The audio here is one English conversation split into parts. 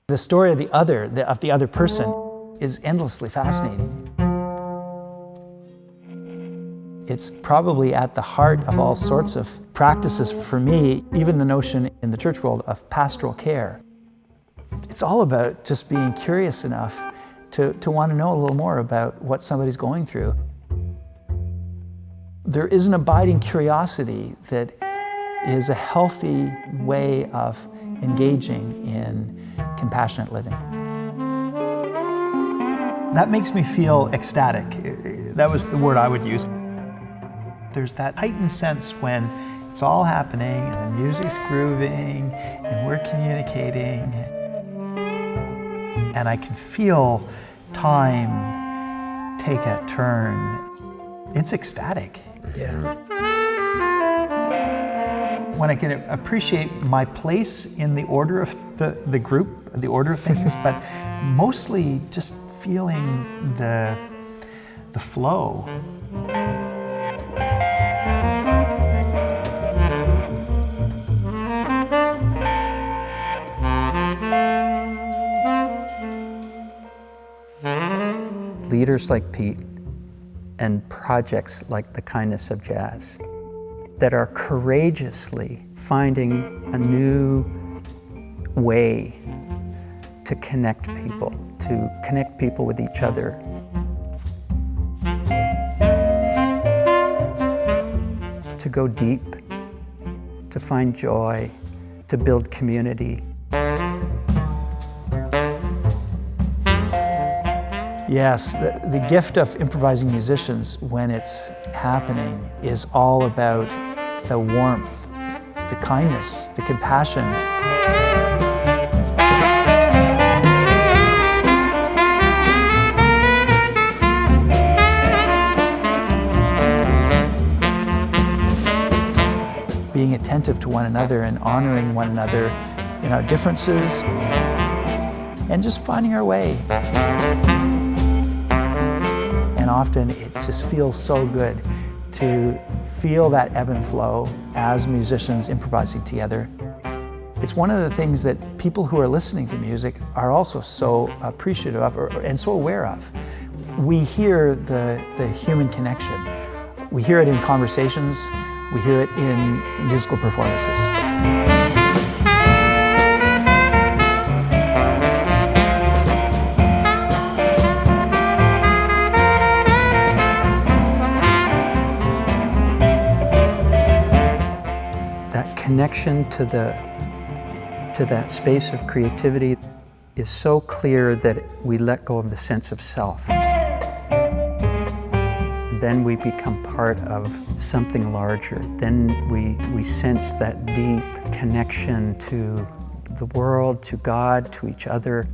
The story of the other person is endlessly fascinating. It's probably at the heart of all sorts of practices for me, even the notion in the church world of pastoral care. It's all about just being curious enough to want to know a little more about what somebody's going through. There is an abiding curiosity that is a healthy way of engaging in compassionate living. That makes me feel ecstatic. That was the word I would use. There's that heightened sense when it's all happening and the music's grooving and we're communicating, and I can feel time take a turn. It's ecstatic. Yeah. When I can appreciate my place in the order of the group, the order of things, but mostly just feeling the flow. Leaders like Pete and projects like the Kindness of Jazz that are courageously finding a new way to connect people with each other. To go deep, to find joy, to build community. Yes, the gift of improvising musicians when it's happening is all about the warmth, the kindness, the compassion. Being attentive to one another and honoring one another in our differences and just finding our way. And often it just feels so good to feel that ebb and flow as musicians improvising together. It's one of the things that people who are listening to music are also so appreciative of and so aware of. We hear the human connection. We hear it in conversations, we hear it in musical performances. Connection to that space of creativity is so clear that we let go of the sense of self. Then we become part of something larger. Then we sense that deep connection to the world, to God, to each other.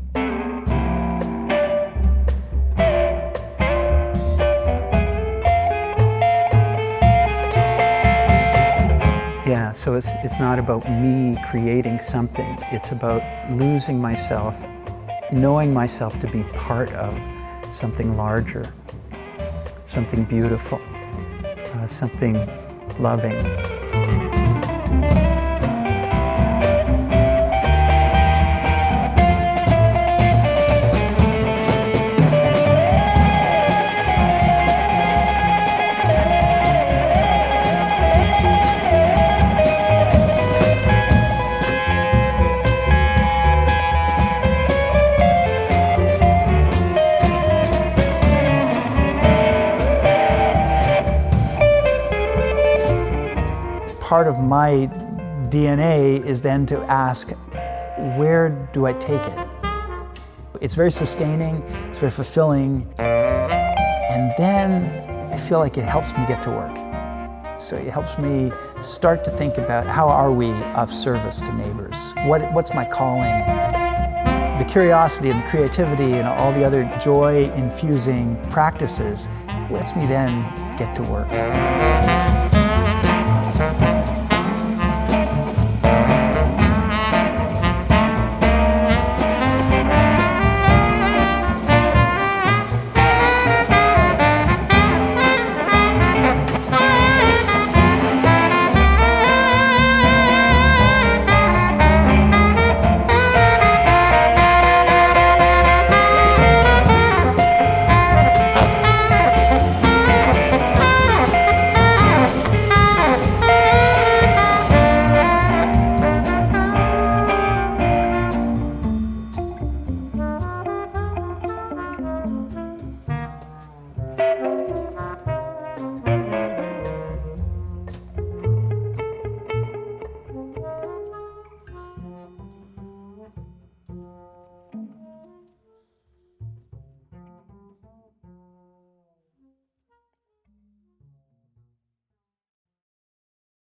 Yeah, so it's not about me creating something. It's about losing myself, knowing myself to be part of something larger, something beautiful, something loving. Part of my DNA is then to ask, where do I take it? It's very sustaining, it's very fulfilling, and then I feel like it helps me get to work. So it helps me start to think about how are we of service to neighbors? What's my calling? The curiosity and the creativity and all the other joy-infusing practices lets me then get to work.